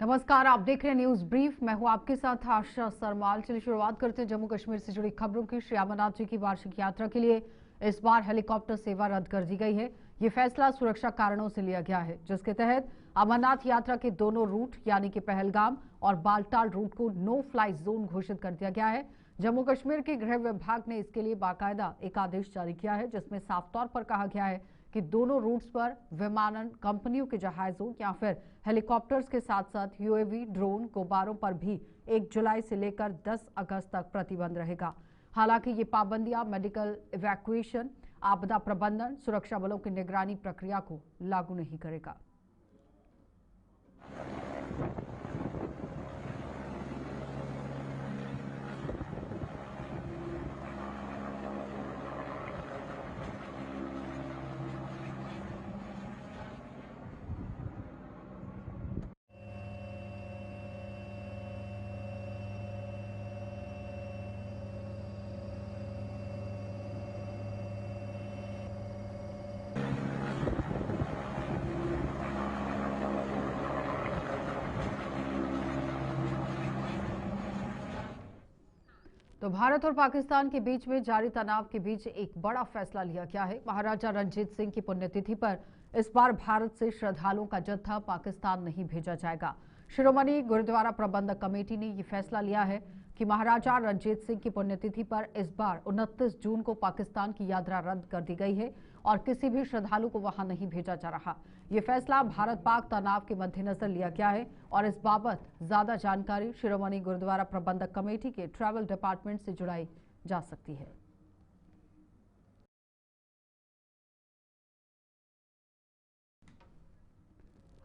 नमस्कार, आप देख रहे हैं न्यूज ब्रीफ। मैं हूं आपके साथ आशा सरमाल। चलिए शुरुआत करते हैं जम्मू कश्मीर से जुड़ी खबरों की। श्री अमरनाथ जी की वार्षिक यात्रा के लिए इस बार हेलीकॉप्टर सेवा रद्द कर दी गई है। ये फैसला सुरक्षा कारणों से लिया गया है, जिसके तहत अमरनाथ यात्रा के दोनों रूट यानी कि पहलगाम और बालटाल रूट को नो फ्लाई जोन घोषित कर दिया गया है। जम्मू कश्मीर के गृह विभाग ने इसके लिए बाकायदा एक आदेश जारी किया है, जिसमें साफ तौर पर कहा गया है कि दोनों रूट्स पर विमानन कंपनियों के जहाजों या फिर हेलीकॉप्टर्स के साथ साथ यूएवी, ड्रोन, गुब्बारों पर भी 1 जुलाई से लेकर 10 अगस्त तक प्रतिबंध रहेगा। हालांकि ये पाबंदियां मेडिकल इवैक्यूएशन, आपदा प्रबंधन, सुरक्षा बलों की निगरानी प्रक्रिया को लागू नहीं करेगा। तो भारत और पाकिस्तान के बीच में जारी तनाव के बीच एक बड़ा फैसला लिया गया है। महाराजा रणजीत सिंह की पुण्यतिथि पर इस बार भारत से श्रद्धालुओं का जत्था पाकिस्तान नहीं भेजा जाएगा। शिरोमणि गुरुद्वारा प्रबंधक कमेटी ने यह फैसला लिया है कि महाराजा रणजीत सिंह की पुण्यतिथि पर इस बार 29 जून को पाकिस्तान की यात्रा रद्द कर दी गई है और किसी भी श्रद्धालु को वहां नहीं भेजा जा रहा। ये फैसला भारत पाक तनाव के मद्देनजर लिया गया है और इस बाबत ज्यादा जानकारी शिरोमणि गुरुद्वारा प्रबंधक कमेटी के ट्रैवल डिपार्टमेंट से जुड़ाई जा सकती है।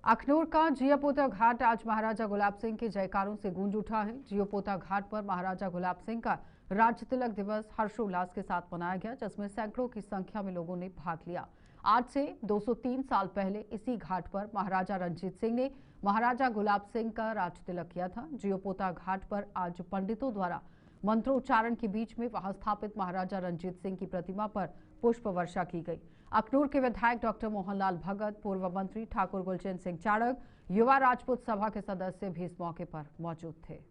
अखनूर का जियापोता घाट आज महाराजा गुलाब सिंह के जयकारों से गूंज उठा है। जियापोता घाट पर महाराजा गुलाब सिंह का राज्य तिलक दिवस हर्षोल्लास के साथ मनाया गया, जिसमें सैकड़ों की संख्या में लोगों ने भाग लिया। आज से 203 साल पहले इसी घाट पर महाराजा रणजीत सिंह ने महाराजा गुलाब सिंह का राज्य तिलक किया था। जियापोता घाट पर आज पंडितों द्वारा मंत्रोच्चारण के बीच में वहां स्थापित महाराजा रणजीत सिंह की प्रतिमा पर पुष्प वर्षा की गई। अखनूर के विधायक डॉक्टर मोहनलाल भगत, पूर्व मंत्री ठाकुर गुलचैन सिंह चाड़क, युवा राजपूत सभा के सदस्य भी इस मौके पर मौजूद थे।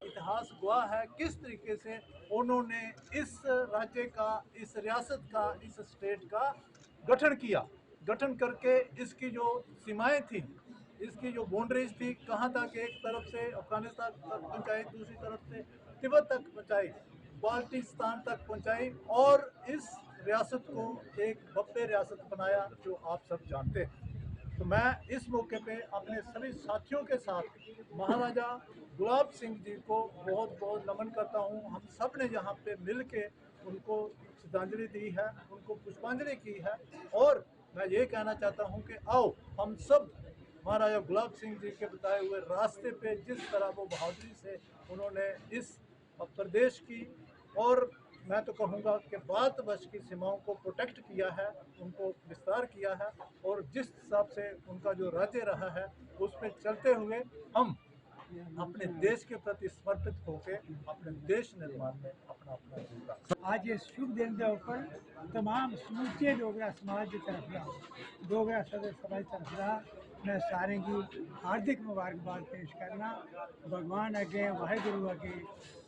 इतिहास गवाह है किस तरीके से उन्होंने इस राज्य का, इस रियासत का, इस स्टेट का गठन करके इसकी जो सीमाएं थी, इसकी जो बाउंड्रीज थी, कहाँ तक एक तरफ से अफगानिस्तान तक पहुँचाई, दूसरी तरफ से तिब्बत तक पहुँचाई, बाल्टिस्तान तक पहुँचाई और इस रियासत को एक भव्य रियासत बनाया, जो आप सब जानते हैं। तो मैं इस मौके पे अपने सभी साथियों के साथ महाराजा गुलाब सिंह जी को बहुत बहुत नमन करता हूँ। हम सब ने यहाँ पे मिल के उनको श्रद्धांजलि दी है, उनको पुष्पांजलि की है और मैं ये कहना चाहता हूँ कि आओ हम सब महाराजा गुलाब सिंह जी के बताए हुए रास्ते पे जिस तरह वो बहादुरी से उन्होंने इस प्रदेश की और मैं तो कहूँगा कि भारतवर्ष की सीमाओं को प्रोटेक्ट किया है, उनको विस्तार किया है और जिस हिसाब से उनका जो राज्य रहा है उस पर चलते हुए हम अपने देश के प्रति समर्पित होकर अपने देश निर्माण में अपना योगदान। आज इस शुभ दिन के ऊपर तमाम समूचे डोगरा समाज की तरफ रहा, डोगरा सदर सभा की तरफ रहा, मैं सारे की हार्दिक मुबारकबाद पेश करना, भगवान अगे वाहेगुरु अगे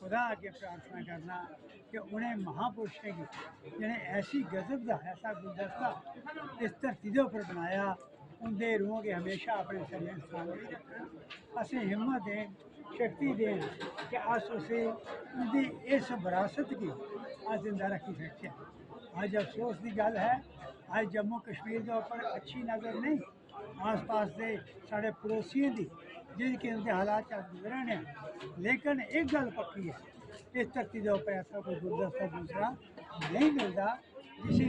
खुदा अगे प्रार्थना करना कि उन्हें महापुरुष ने जिन्हें ऐसी गजब का ऐसा गुलदस्ता इस धरती के उपर बनाया, उनके रूहों के हमेशा अपने सैन स्थान में रखना। असें हिम्मत दें, शक्ति दें कि अस उसे उनकी इस विरासत की अस जिंदा रखी सकते हैं। आज अफसोस की गल है, आज जम्मू कश्मीर के ऊपर अच्छी नज़र नहीं, आस पास के साढ़े पड़ोसियों की जिस किस्म के हालात अस गुजरन हैं, लेकिन एक गल पक्की है, इस धरती के उपर ऐसा कोई गुलदस्ता दूसरा नहीं मिलता जिसे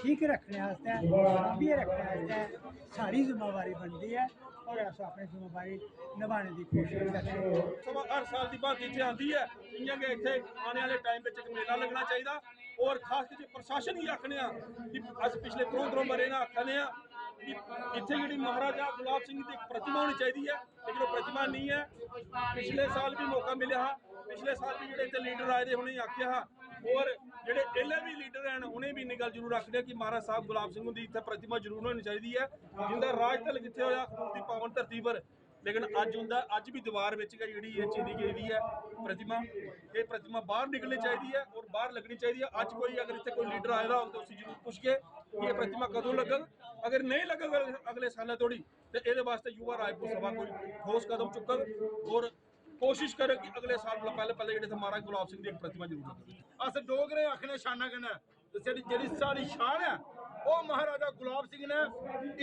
ठीक रखने आस्तै सांभिए रखने आस्तै सारी जिम्मेवारी बनती है और अस अपनी जिम्मेवारी निभाने की कोशिश करते हैं। सभा हर साल की भांति इतने आती है, इ'यां गै इत्थे आने वाले टाइम में एक मेला लगना चाहिए और खास कर प्रशासन ही आखने कि अस पिछले 3 बरे ना आखने कि इत्थे जी महाराजा गुलाब सिंह की एक प्रतिमा होनी चाहिए है, लेकिन वो प्रतिमा नहीं है। पिछले साल भी मौका मिले हा, पिछले साल भी जो इतने लीडर आए थे उन्हें आख्या हा और जेडे एल्ले भी लीडर हैं उन्हें भी इन्नी गल जरूर आखने कि महाराज साहब गुलाब सिंह की इतने प्रतिमा जरूर होनी चाहिए है, जिंदा राज तल कितने होया खून की पावन धरती पर। लेकिन अज उंदा अज भी दीवार में जी चीरी गई है प्रतिमा, ये प्रतिमा बाहर निकलनी चाहिए है और बाहर लगनी चाहिए है। अज कोई अगर इतने कोई लीडर आएगा हो तो उसे जरूर पूछिए कि ये प्रतिमा कदों लगग, अगर नहीं लगग अगले साल थोड़ी तो ये वास्ते युवा राजपूत सभा कोई ठोस कदम चुकग और कोशिश करे कि अगले साल पहले पहले जो महाराज गुलाब सिंह की एक प्रतिमा जरूर लगे। अस डोगरे आखने शाना कन्नै जेह्ड़ी साढ़ी शान है वो महाराजा गुलाब सिंह ने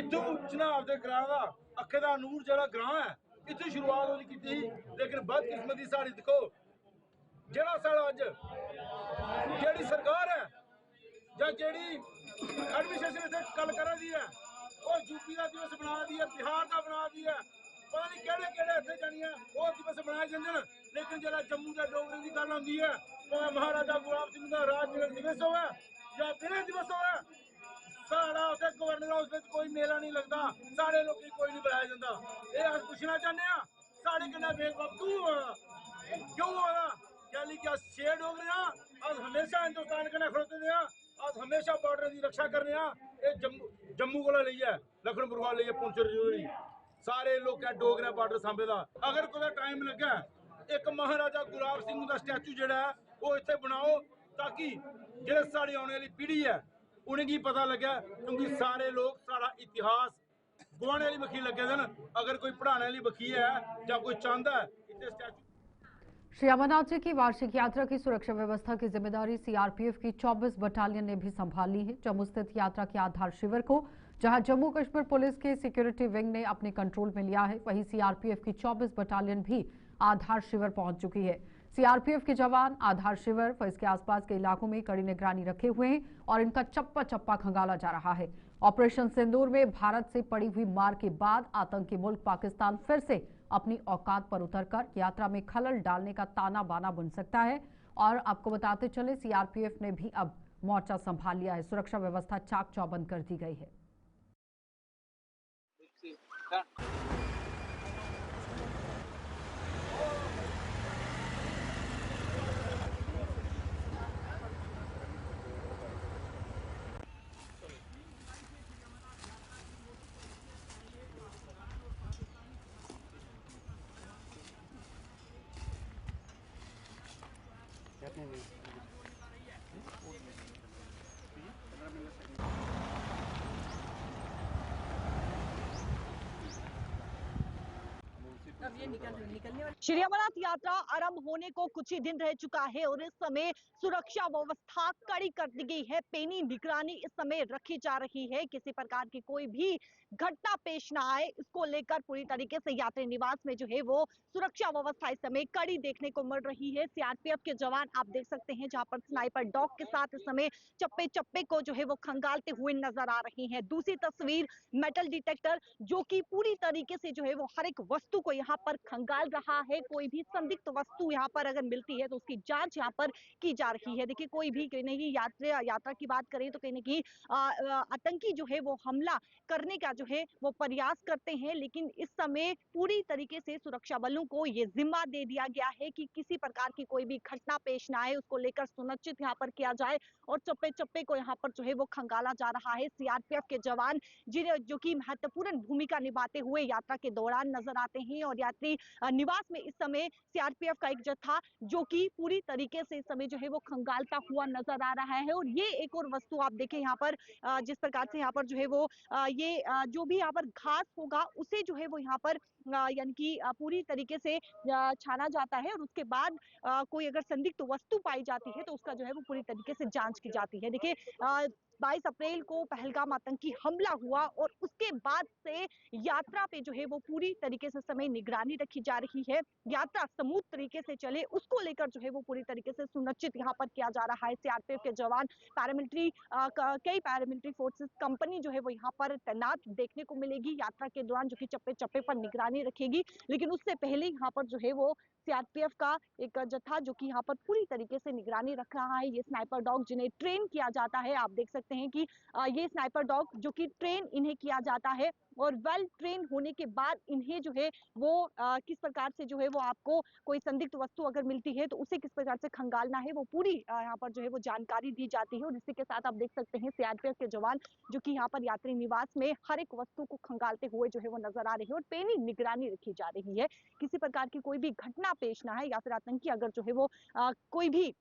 इत्थों चनाब दे ग्रां दा अक्खे दा नूर जेह्ड़ा ग्रां है इत्थों शुरुआत ओह्दी कीती ही। लेकिन बदकिस्मती साढ़ी दिक्खो जेह्ड़ा साढ़ा अज्ज जेह्ड़ी सरकार है जां जेह्ड़ी एडमिनिस्ट्रेशन इत्थे गल्ल करा दी है वो यूपी दा दिवस बना दी है, बिहार दा बना दी है, पता नहीं केह्ड़े केह्ड़े इत्थे जानिए वो दिवस बनाए जंदे न। लेकिन जेल्लै जम्मू दे डोगरें दी गल्ल आंदी है भावें महाराजा गुलाब सिंह दा राज दिवस होवे या विजय दिवस होवे, साढ़ा उत्थे गवर्नर हाउस बिच कोई मेला नहीं लगता, साढ़े लोकें कोई नहीं बुलाया जंदा। एह् अस पुच्छना चाहने आं साढ़े कन्नै भेदभाव क्यों होआ दा? कैली कि अस 6 डोगरे आं, अस हमेशा हिंदुस्तान कन्नै खड़ोते दे आं, अस हमेशा बॉर्डर की रक्षा करने आं। एह् जम्मू कोला लेइयै लखनपुर कोला लेइयै पुंछ जोड़ी सारे लोकें डोगरा बॉर्डर सांभे दा। अगर कुदै टाइम लग्गे एक महाराजा गुलाब सिंह दा स्टैचू जेह्ड़ा है वो इत्थे बनाओ ताकि जेह्ड़ी साढ़ी आने वाली पीढ़ी है उनेंगी पता लगे, क्योंकि सारे लोग साढ़ा इतिहास गवाने वाली बक्खी लगे दे न। अगर कोई पढ़ाने वाली बक्खी है या कोई चाहता है इत्थे स्टैचू। श्री अमरनाथ जी की वार्षिक यात्रा की सुरक्षा व्यवस्था की जिम्मेदारी सीआरपीएफ की 24 बटालियन ने भी संभाल ली है। जम्मू स्थित यात्रा के आधार शिविर को जहां जम्मू कश्मीर पुलिस के सिक्योरिटी विंग ने अपने कंट्रोल में लिया है, वहीं सीआरपीएफ की 24 बटालियन भी आधार शिविर पहुंच चुकी है। सीआरपीएफ के जवान आधार शिविर व इसके आसपास के इलाकों में कड़ी निगरानी रखे हुए हैं और इनका चप्पा चप्पा खंगाला जा रहा है। ऑपरेशन सिंदूर में भारत से पड़ी हुई मार के बाद आतंकी मुल्क पाकिस्तान फिर से अपनी औकात पर उतरकर यात्रा में खलल डालने का ताना बाना बुन सकता है। और आपको बताते चले सीआरपीएफ ने भी अब मोर्चा संभाल लिया है, सुरक्षा व्यवस्था चाक चौबंद कर दी गई है। श्री अमरनाथ यात्रा आरंभ होने को कुछ ही दिन रह चुका है और इस समय सुरक्षा व्यवस्था कड़ी कर दी गई है। पैनी निगरानी इस समय रखी जा रही है, किसी प्रकार की कोई भी घटना पेश ना आए इसको लेकर पूरी तरीके से यात्री निवास में जो है वो सुरक्षा व्यवस्था इस समय कड़ी देखने को मिल रही है। सीआरपीएफ के जवान आप देख सकते हैं जहां पर स्नाइपर डॉग के साथ इस समय चप्पे चप्पे को जो है वो खंगालते हुए नजर आ रही है। दूसरी तस्वीर मेटल डिटेक्टर जो कि पूरी तरीके से जो है वो हर एक वस्तु को यहाँ पर खंगाल रहा है। कोई भी संदिग्ध वस्तु यहाँ पर अगर मिलती है तो उसकी जांच यहाँ पर की जा रही है। देखिए कोई भी कहीं ना कहीं यात्रा की बात करें तो कहीं ना कहीं आतंकी जो है वो हमला करने का जो है वो प्रयास करते हैं, लेकिन इस समय पूरी तरीके से सुरक्षा बलों को ये जिम्मा दे दिया गया है कि किसी प्रकार की कोई भी घटना पेश ना आए उसको लेकर सुनिश्चित यहाँ पर किया जाए और चप्पे चप्पे को यहाँ पर जो है वो खंगाला जा रहा है। सीआरपीएफ के जवान जो कि महत्वपूर्ण भूमिका निभाते हुए यात्रा के दौरान नजर आते हैं और यात्री निवास में इस समय सीआरपीएफ का एक जत्था जो कि पूरी तरीके से इस समय जो है वो खंगालता हुआ नजर आ रहा है। और ये एक और वस्तु आप देखें यहाँ पर जिस प्रकार से यहाँ पर जो है वो ये जो भी यहाँ पर घास होगा उसे जो है वो यहाँ पर यानी कि पूरी तरीके से छाना जाता है और उसके बाद कोई अगर संदिग्ध वस्तु पाई जाती है तो उसका जो है वो पूरी तरीके से जांच की जाती है। देखिए 22 अप्रैल को पहलगाम आतंकी हमला हुआ और उसके बाद से यात्रा पे जो है वो पूरी तरीके से समय निगरानी रखी जा रही है। यात्रा स्मूथ तरीके से चले उसको लेकर जो है वो पूरी तरीके से सुनिश्चित यहाँ पर किया जा रहा है। सीआरपीएफ के जवान, पैरामिलिट्री कई पैरामिलिट्री फोर्सेस कंपनी जो है वो यहाँ पर तैनात देखने को मिलेगी यात्रा के दौरान, जो कि चप्पे चप्पे पर निगरानी रखेगी। लेकिन उससे पहले यहाँ पर जो है वो सीआरपीएफ का एक जत्था जो कि यहाँ पर पूरी तरीके से निगरानी रख रहा है। ये स्नाइपर डॉग जिन्हें ट्रेन किया जाता है, आप देख सकते हैं कि ये स्नाइपर डॉग जो कि ट्रेन इन्हें किया जाता है और वेल ट्रेन होने के बाद इन्हें जो है वो किस प्रकार से जो है वो आपको कोई संदिग्ध वस्तु अगर मिलती है तो उसे किस प्रकार से खंगालना है वो पूरी यहाँ पर जो है वो जानकारी दी जाती है। और इसी के साथ आप देख सकते हैं सीआरपीएफ के जवान जो कि यहाँ पर यात्री निवास में हर एक वस्तु को खंगालते हुए जो है वो नजर आ रही है और पैनी निगरानी रखी जा रही है। किसी प्रकार की कोई भी घटना पेश ना है या फिर आतंकी अगर जो है वो कोई भी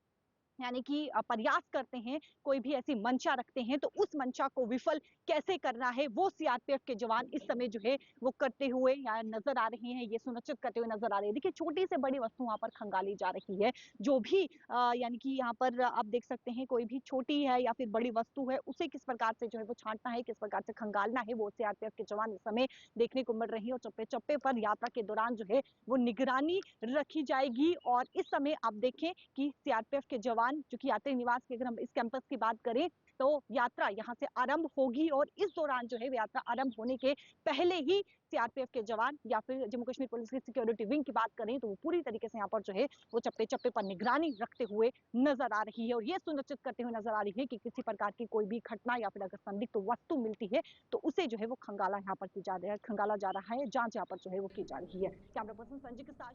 यानी कि प्रयास करते हैं, कोई भी ऐसी मंशा रखते हैं तो उस मंशा को विफल कैसे करना है वो सीआरपीएफ के जवान इस समय जो है वो करते हुए यहाँ नजर आ रहे हैं, ये सुनिश्चित करते हुए नजर आ रहे हैं। देखिए छोटी से बड़ी वस्तु वहां पर खंगाली जा रही है, जो भी यानी कि यहाँ पर आप देख सकते हैं कोई भी छोटी है या फिर बड़ी वस्तु है उसे किस प्रकार से जो है वो छांटना है, किस प्रकार से खंगालना है वो सीआरपीएफ के जवान इस समय देखने को मिल रही है। और चप्पे चप्पे पर यात्रा के दौरान जो है वो निगरानी रखी जाएगी। और इस समय आप देखें कि सीआरपीएफ के जवान जो कि यात्री निवास के, अगर हम इस कैंपस की बात करें तो यात्रा यहां से आरंभ होगी और इस दौरान जो है यात्रा आरंभ होने के पहले ही सीआरपीएफ के जवान या फिर जम्मू कश्मीर पुलिस की सिक्योरिटी विंग की बात करें तो वो पूरी तरीके से यहाँ पर जो है वो चप्पे चप्पे पर निगरानी रखते हुए नजर आ रही है और ये सुनिश्चित करते हुए नजर आ रही है कि किसी प्रकार की कोई भी घटना या फिर अगर संदिग्ध वस्तु मिलती है तो उसे जो है वो खंगाला यहाँ पर खंगाला जा रहा है, जांच यहाँ पर जो है वो की जा रही है। कैमरा पर्सन संजय के साथ।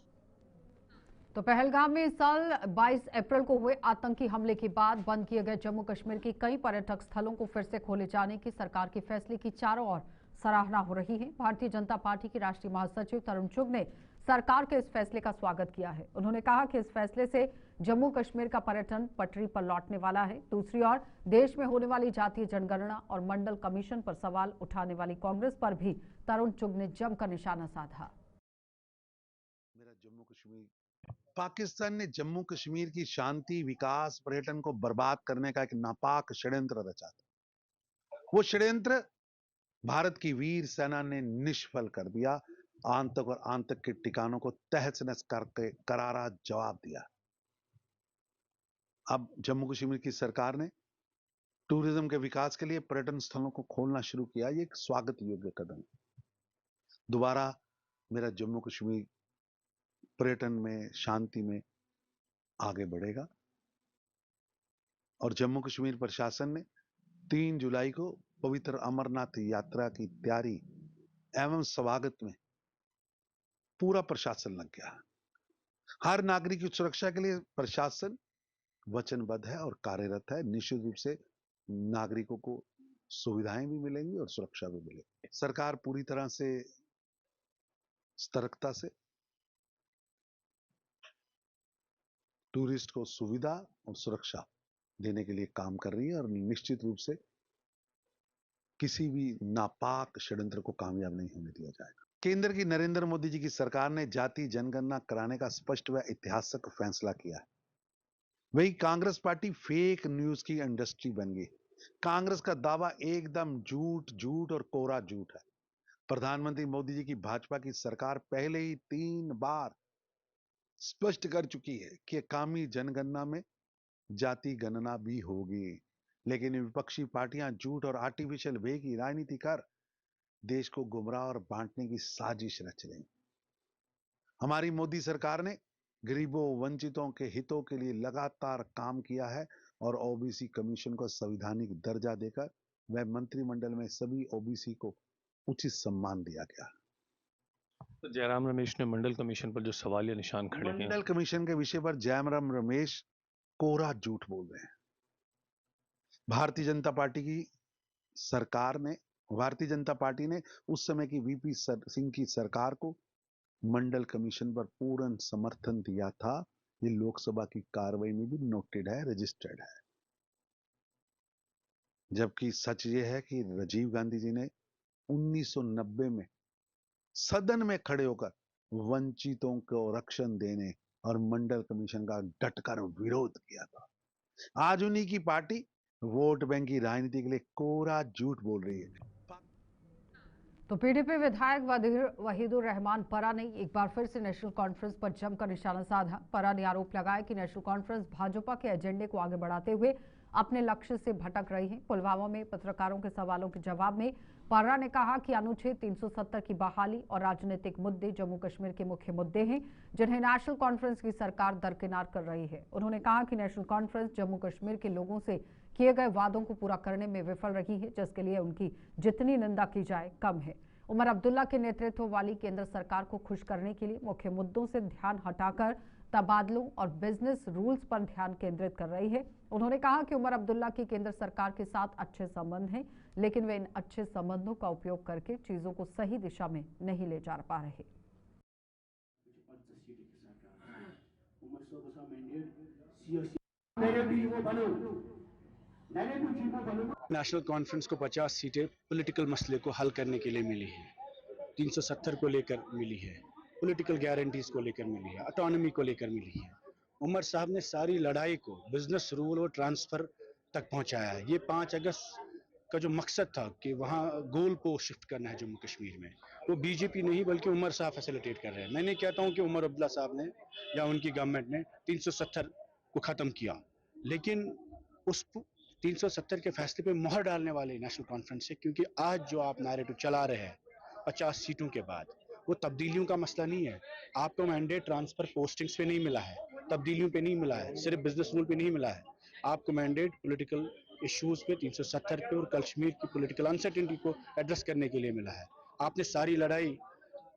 तो पहलगाम में इस साल 22 अप्रैल को हुए आतंकी हमले के बाद बंद किए गए जम्मू कश्मीर के कई पर्यटक स्थलों को फिर से खोले जाने की सरकार के फैसले की चारों ओर सराहना हो रही है। भारतीय जनता पार्टी के राष्ट्रीय महासचिव तरुण चुग ने सरकार के इस फैसले का स्वागत किया है। उन्होंने कहा कि इस फैसले से जम्मू कश्मीर का पर्यटन पटरी पर लौटने वाला है। दूसरी ओर देश में होने वाली जातीय जनगणना और मंडल कमीशन पर सवाल उठाने वाली कांग्रेस पर भी तरुण चुग ने जमकर निशाना साधा। मेरा जम्मू कश्मीर, पाकिस्तान ने जम्मू कश्मीर की शांति, विकास, पर्यटन को बर्बाद करने का एक नापाक षड्यंत्र रचा था। वो षड्यंत्र भारत की वीर सेना ने निष्फल कर दिया। आतंक और आतंक के ठिकानों को तहस नहस करके करारा जवाब दिया। अब जम्मू कश्मीर की सरकार ने टूरिज्म के विकास के लिए पर्यटन स्थलों को खोलना शुरू किया। ये एक स्वागत योग्य कदम है। दोबारा मेरा जम्मू कश्मीर पर्यटन में, शांति में आगे बढ़ेगा। और जम्मू कश्मीर प्रशासन ने 3 जुलाई को पवित्र अमरनाथ यात्रा की तैयारी एवं स्वागत में पूरा प्रशासन लग गया। हर नागरिक की सुरक्षा के लिए प्रशासन वचनबद्ध है और कार्यरत है। निश्चित रूप से नागरिकों को सुविधाएं भी मिलेंगी और सुरक्षा भी मिलेगी। सरकार पूरी तरह से सतर्कता से टूरिस्ट को सुविधा और सुरक्षा देने के लिए काम कर रही है और निश्चित रूप से किसी भी नापाक षड्यंत्र को कामयाब नहीं होने दिया जाएगा। केंद्र की नरेंद्र मोदी जी की सरकार ने जाति जनगणना कराने का स्पष्ट व ऐतिहासिक फैसला किया है। वही कांग्रेस पार्टी फेक न्यूज की इंडस्ट्री बन गई। कांग्रेस का दावा एकदम झूठ और कोरा झूठ है। प्रधानमंत्री मोदी जी की भाजपा की सरकार पहले ही 3 बार स्पष्ट कर चुकी है कि आगामी जनगणना में जाति गणना भी होगी, लेकिन विपक्षी पार्टियां झूठ और आर्टिफिशियल वे की राजनीति कर देश को गुमराह और बांटने की साजिश रच रही। हमारी मोदी सरकार ने गरीबों, वंचितों के हितों के लिए लगातार काम किया है और ओबीसी कमीशन को संवैधानिक दर्जा देकर वह मंत्रिमंडल में सभी ओबीसी को उचित सम्मान दिया गया। तो जयराम रमेश ने मंडल कमीशन पर जो सवालिया निशान खड़े हैं, मंडल कमीशन के विषय पर जयराम रमेश कोरा झूठ बोल रहे हैं। भारतीय जनता पार्टी ने उस समय की वीपी सिंह की सरकार को मंडल कमीशन पर पूर्ण समर्थन दिया था। ये लोकसभा की कार्रवाई में भी नोटेड है, रजिस्टर्ड है। जबकि सच ये है कि राजीव गांधी जी ने 1990 में सदन में खड़े होकर वंचितों को रक्षण देने और मंडल कमीशन का डटकर विरोध किया था। आज उन्हीं की पार्टी वोट बैंक की राजनीति के लिए कोरा झूठ बोल रही है। तो पीडीपी विधायक वहीदुर रहमान परा ने एक बार फिर से नेशनल कॉन्फ्रेंस पर जमकर निशाना साधा। परा ने आरोप लगाया कि नेशनल कॉन्फ्रेंस भाजपा के एजेंडे को आगे बढ़ाते हुए अपने लक्ष्य से भटक रही है। पुलवामा में पत्रकारों के सवालों के जवाब में परा ने कहा कि अनुच्छेद 370 की बहाली और राजनीतिक मुद्दे जम्मू कश्मीर के मुख्य मुद्दे हैं, जिन्हें नेशनल कॉन्फ्रेंस की सरकार दरकिनार कर रही है। उन्होंने कहा कि नेशनल कॉन्फ्रेंस जम्मू कश्मीर के लोगों से किए गए वादों को पूरा करने में विफल रही है, जिसके लिए उनकी जितनी निंदा की जाए कम है। उमर अब्दुल्ला के नेतृत्व वाली केंद्र सरकार को खुश करने के लिए मुख्य मुद्दों से ध्यान हटाकर तबादलों और बिजनेस रूल्स पर ध्यान केंद्रित कर रही है। उन्होंने कहा कि उमर अब्दुल्ला की केंद्र सरकार के साथ अच्छे संबंध हैं, लेकिन वे इन अच्छे संबंधों का उपयोग करके चीजों को सही दिशा में नहीं ले जा पा रहे। नेशनल कॉन्फ्रेंस को 50 सीटें पॉलिटिकल मसले को हल करने के लिए मिली है, 370 को लेकर मिली है, पॉलिटिकल गारंटीज को लेकर मिली है, ऑटोनॉमी को लेकर मिली है। उमर साहब ने सारी लड़ाई को बिजनेस रूल और ट्रांसफर तक पहुंचाया है। ये 5 अगस्त का जो मकसद था कि वहाँ गोल को शिफ्ट करना है जम्मू कश्मीर में, वो बीजेपी नहीं बल्कि उमर साहब फैसिलिटेट कर रहे हैं। मैं नहीं कहता हूँ कि उमर अब्दुल्ला साहब ने या उनकी गवर्नमेंट ने 370 को ख़त्म किया, लेकिन उस 370 के फैसले पे मोहर डालने वाले नेशनल कॉन्फ्रेंस है, क्योंकि आज जो आप नैरेटिव चला रहे हैं 50 सीटों के बाद, वो तब्दीलियों का मसला नहीं है। आपको मैंडेट ट्रांसफर पोस्टिंग्स पे नहीं मिला है, तब्दीलियों पे नहीं मिला है, सिर्फ बिजनेस रूल पे नहीं मिला है। आपको मैंडेट पॉलिटिकल इश्यूज पे 370 पे और कश्मीर की पॉलिटिकल अनसर्टेनिटी को एड्रेस करने के लिए मिला है। आपने सारी लड़ाई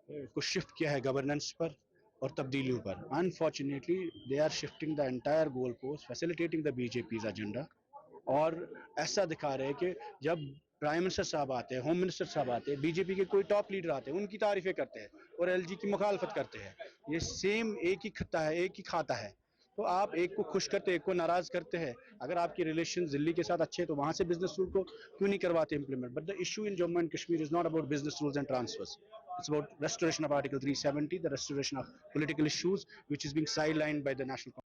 को शिफ्ट किया है गवर्नेंस पर और तब्दीलियों पर। Unfortunately they are shifting the entire goal post, facilitating the BJP's agenda, और ऐसा दिखा रहे हैं कि जब प्राइम मिनिस्टर साहब आते हैं, होम मिनिस्टर साहब आते हैं, बीजेपी के कोई टॉप लीडर आते हैं, उनकी तारीफें करते हैं और एलजी की मुखालफत करते हैं। ये सेम एक ही खत्ता है, एक ही खाता है। तो आप एक को खुश करते हैं, एक को नाराज करते हैं। अगर आपके रिलेशन दिल्ली के साथ अच्छे हैं तो वहां से बिजनेस रूल को क्यों नहीं करवाते implement? But the issue in Jammu and Kashmir is not about business rules and transverse, it's about restoration of article 370, the restoration of political issues which is being sidelined by the national.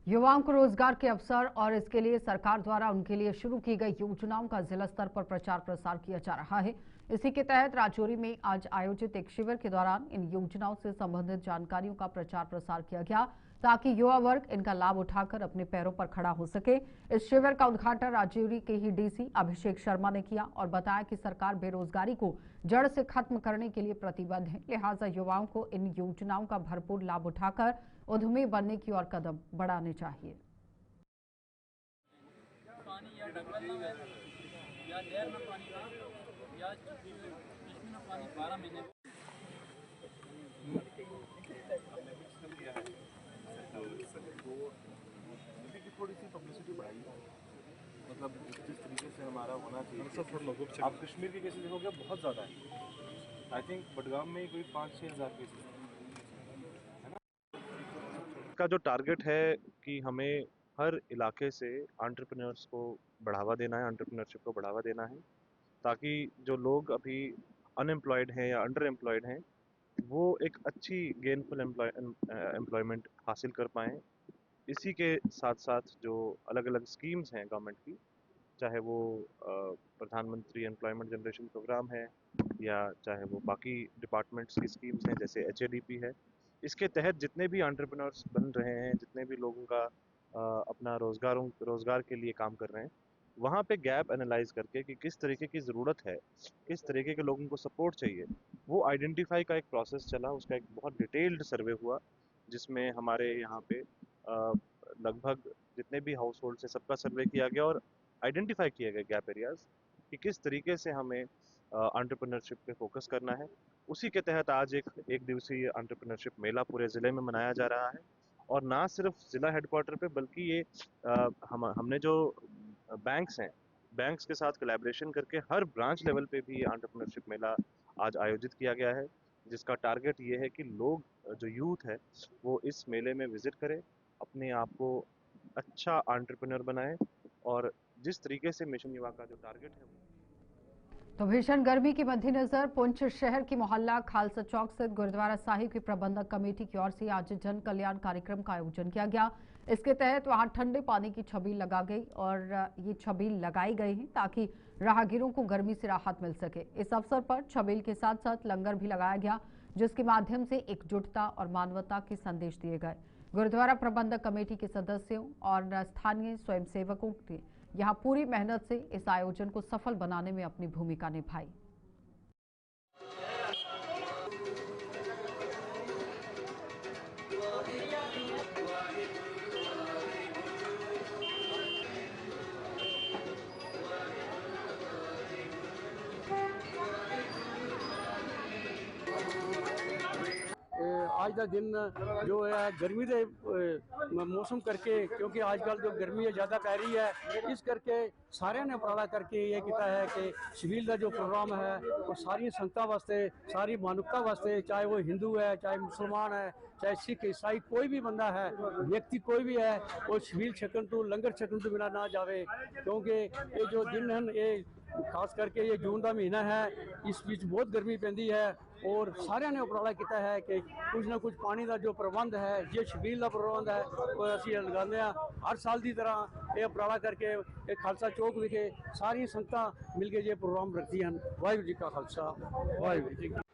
युवाओं को रोजगार के अवसर और इसके लिए सरकार द्वारा उनके लिए शुरू की गई योजनाओं का जिला स्तर पर प्रचार प्रसार किया जा रहा है। इसी के तहत राजौरी में आज आयोजित एक शिविर के दौरान इन योजनाओं से संबंधित जानकारियों का प्रचार प्रसार किया गया, ताकि युवा वर्ग इनका लाभ उठाकर अपने पैरों पर खड़ा हो सके। इस शिविर का उद्घाटन राजौरी के ही डीसी अभिषेक शर्मा ने किया और बताया कि सरकार बेरोजगारी को जड़ से खत्म करने के लिए प्रतिबद्ध है, लिहाजा युवाओं को इन योजनाओं का भरपूर लाभ उठाकर उद्यमी बनने की ओर कदम बढ़ाने चाहिए। पानी या डबल या देर में पानी या इसमें पानी 12 महीने थोड़ी सी पब्लिसिटी बढ़ाई, मतलब जिस तरीके से हमारा होना चाहिए। आप कश्मीर के केसेस देखोगे बहुत ज़्यादा है। आई थिंक बडगाम में ही कोई 5-6 हज़ार केसेस है ना। का जो टारगेट है कि हमें हर इलाके से एंटरप्रेन्योर्स को बढ़ावा देना है, एंटरप्रेन्योरशिप को बढ़ावा देना है, ताकि जो लोग अभी अनएम्प्लॉयड हैं या अंडर एम्प्लॉयड हैं वो एक अच्छी गेनफुल एम्प्लॉयमेंट हासिल कर पाएँ। इसी के साथ साथ जो अलग अलग स्कीम्स हैं गवर्नमेंट की, चाहे वो प्रधानमंत्री एम्प्लॉयमेंट जनरेशन प्रोग्राम है या चाहे वो बाकी डिपार्टमेंट्स की स्कीम्स हैं जैसे HADP है, इसके तहत जितने भी एंटरप्रेन्योर्स बन रहे हैं, जितने भी लोगों का अपना रोज़गार के लिए काम कर रहे हैं, वहाँ पे गैप एनालाइज करके कि किस तरीके की ज़रूरत है, किस तरीके के लोगों को सपोर्ट चाहिए, वो आइडेंटिफाई का एक प्रोसेस चला। उसका एक बहुत डिटेल्ड सर्वे हुआ जिसमें हमारे यहाँ पे लगभग जितने भी हाउस होल्ड से सबका सर्वे किया गया और आइडेंटिफाई किए गए गैप एरियाज कि किस तरीके से हमें एंटरप्रेन्योरशिप पे फोकस करना है। उसी के तहत आज एक दिवसीय एंटरप्रेन्योरशिप मेला पूरे ज़िले में मनाया जा रहा है, और ना सिर्फ ज़िला हेडक्वार्टर पे बल्कि ये हमने जो बैंक्स हैं, बैंक्स के साथ कोलैबोरेशन करके हर ब्रांच लेवल पे भी ये एंटरप्रेन्योरशिप मेला आज आयोजित किया गया है, जिसका टारगेट ये है कि लोग, जो यूथ है, वो इस मेले में विजिट करें, अपने आप को अच्छा एंटरप्रेन्योर बनाएं और जिस तरीके से मिशन युवा का जो टारगेट है। तो भीषण गर्मी के मद्देनजर पुंछ शहर की मोहल्ला खालसा चौक स्थित गुरुद्वारा साहिब की प्रबंधक कमेटी की ओर से आज जन कल्याण कार्यक्रम का आयोजन किया गया। इसके तहत वहां ठंडे पानी की छबील लगा गई और ये छबील लगाई गई है ताकि राहगीरों को गर्मी से राहत मिल सके। इस अवसर पर छबील के साथ साथ लंगर भी लगाया गया, जिसके माध्यम से एकजुटता और मानवता के संदेश दिए गए। गुरुद्वारा प्रबंधक कमेटी के सदस्यों और स्थानीय स्वयंसेवकों ने यहां पूरी मेहनत से इस आयोजन को सफल बनाने में अपनी भूमिका निभाई। आज का दिन जो है गर्मी के मौसम करके, क्योंकि आजकल जो गर्मी है ज़्यादा पै रही है, इस करके सारे ने उपराला करके ये किया है कि शबील का जो प्रोग्राम है वो सारी संगतां वास्ते, सारी मानवता वास्ते, चाहे वो हिंदू है, चाहे मुसलमान है, चाहे सिख ईसाई कोई भी बंदा है, व्यक्ति कोई भी है, वो शबील छकन तो लंगर छकन तो बिना ना जावे। क्योंकि ये जो दिन है ये खास करके ये जून का महीना है, इस बीच बहुत गर्मी पैंदी है और सारे ने उपराला किया है कि कुछ ना कुछ पानी का जो प्रबंध है, जो शबील का प्रबंध है वो असीं लगाने हर साल की तरह ये उपराला करके ये खालसा चौक विखे सारी संगतां मिल के ये प्रोग्राम रखती हैं। वाहिगुरू जी का खालसा, वाहिगुरू जी की।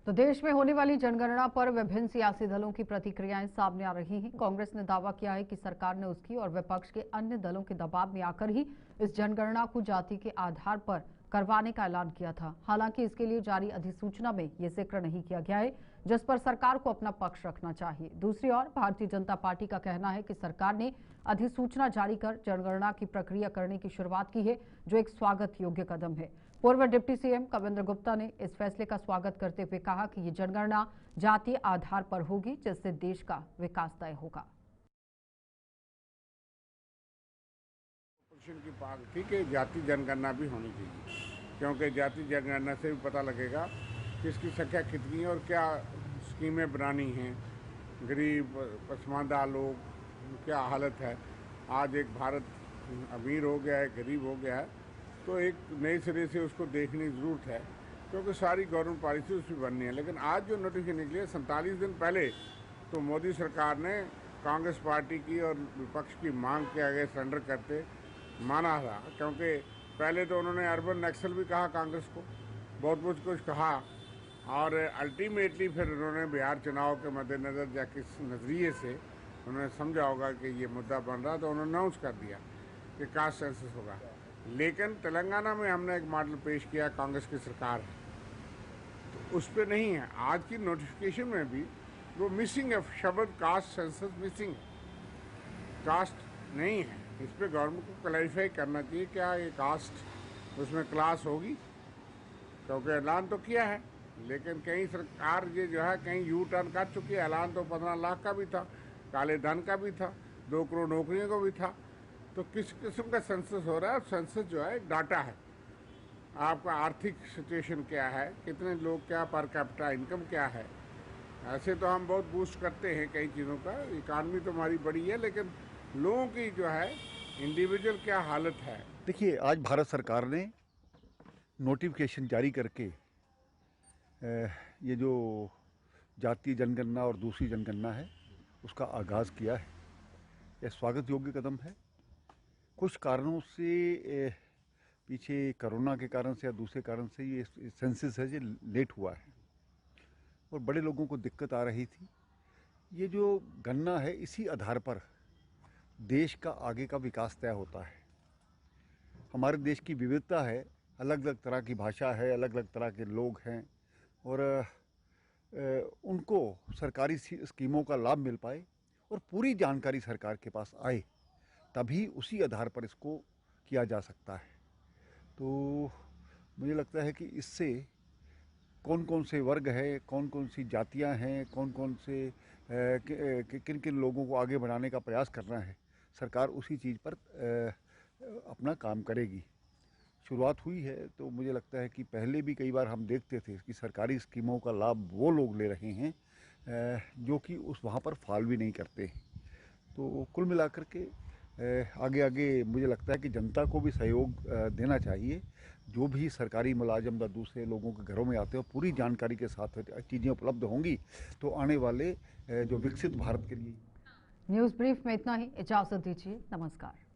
तो देश में होने वाली जनगणना पर विभिन्न सियासी दलों की प्रतिक्रियाएं सामने आ रही हैं। कांग्रेस ने दावा किया है कि सरकार ने उसकी और विपक्ष के अन्य दलों के दबाव में आकर ही इस जनगणना को जाति के आधार पर करवाने का ऐलान किया था। हालांकि इसके लिए जारी अधिसूचना में ये जिक्र नहीं किया गया है, जिस पर सरकार को अपना पक्ष रखना चाहिए। दूसरी ओर भारतीय जनता पार्टी का कहना है कि सरकार ने अधिसूचना जारी कर जनगणना की प्रक्रिया करने की शुरुआत की है, जो एक स्वागत योग्य कदम है। पूर्व डिप्टी सीएम कविंद्र गुप्ता ने इस फैसले का स्वागत करते हुए कहा कि ये जनगणना जातीय आधार पर होगी, जिससे देश का विकास तय होगा। की बात थी कि जाति जनगणना भी होनी चाहिए, क्योंकि जाति जनगणना से भी पता लगेगा किसकी संख्या कितनी है और क्या स्कीमें बनानी हैं, गरीब पसमानदा लोग क्या हालत है। आज एक भारत अमीर हो गया है, गरीब हो गया है, तो एक नए सिरे से उसको देखने की ज़रूरत है, क्योंकि सारी गवर्नमेंट पॉलिसी उसकी बननी है। लेकिन आज जो नोटिफिकेशन निकली है 47 दिन पहले, तो मोदी सरकार ने कांग्रेस पार्टी की और विपक्ष की मांग के आगे सरेंडर करते माना था, क्योंकि पहले तो उन्होंने अर्बन नक्सल भी कहा कांग्रेस को, बहुत कुछ कहा, और अल्टीमेटली फिर उन्होंने बिहार चुनाव के मद्देनज़र या किस नज़रिए से उन्होंने समझा होगा कि ये मुद्दा बन रहा, तो उन्होंने अनाउंस कर दिया कि कास्ट सेंसस होगा। लेकिन तेलंगाना में हमने एक मॉडल पेश किया, कांग्रेस की सरकार है, तो उस पर नहीं है। आज की नोटिफिकेशन में भी वो मिसिंग है, शब्द कास्ट सेंसस मिसिंग है, कास्ट नहीं है। इस पर गवर्नमेंट को क्लैरिफाई करना चाहिए, क्या ये कास्ट उसमें क्लास होगी, क्योंकि ऐलान तो किया है, लेकिन कहीं सरकार ये जो है कहीं यू टर्न कर चुकी है। ऐलान तो 15 लाख का भी था, काले धन का भी था, 2 करोड़ नौकरियों का भी था, तो किस किस्म का सेंसस हो रहा है। सेंसस जो है एक डाटा है, आपका आर्थिक सिचुएशन क्या है, कितने लोग, क्या पर कैपिटा इनकम क्या है। ऐसे तो हम बहुत बूस्ट करते हैं कई चीज़ों का, इकानमी तो हमारी बड़ी है, लेकिन लोगों की जो है इंडिविजुअल क्या हालत है। देखिए, आज भारत सरकार ने नोटिफिकेशन जारी करके ये जो जातीय जनगणना और दूसरी जनगणना है उसका आगाज़ किया है। यह स्वागत योग्य कदम है। कुछ कारणों से पीछे कोरोना के कारण से या दूसरे कारण से ये सेंसस है, ये लेट हुआ है और बड़े लोगों को दिक्कत आ रही थी। ये जो गणना है, इसी आधार पर देश का आगे का विकास तय होता है। हमारे देश की विविधता है, अलग अलग तरह की भाषा है, अलग अलग तरह के लोग हैं, और उनको सरकारी स्कीमों का लाभ मिल पाए और पूरी जानकारी सरकार के पास आए, तभी उसी आधार पर इसको किया जा सकता है। तो मुझे लगता है कि इससे कौन कौन से वर्ग है, कौन कौन सी जातियां हैं, कौन कौन से किन किन लोगों को आगे बढ़ाने का प्रयास करना है, सरकार उसी चीज़ पर अपना काम करेगी। शुरुआत हुई है, तो मुझे लगता है कि पहले भी कई बार हम देखते थे कि सरकारी स्कीमों का लाभ वो लोग ले रहे हैं जो कि वहाँ पर फॉल भी नहीं करते। तो कुल मिलाकर के आगे आगे मुझे लगता है कि जनता को भी सहयोग देना चाहिए। जो भी सरकारी मुलाजिम या दूसरे लोगों के घरों में आते हो पूरी जानकारी के साथ चीज़ें उपलब्ध होंगी तो आने वाले जो विकसित भारत के लिए। न्यूज़ ब्रीफ में इतना ही, इजाजत दीजिए, नमस्कार।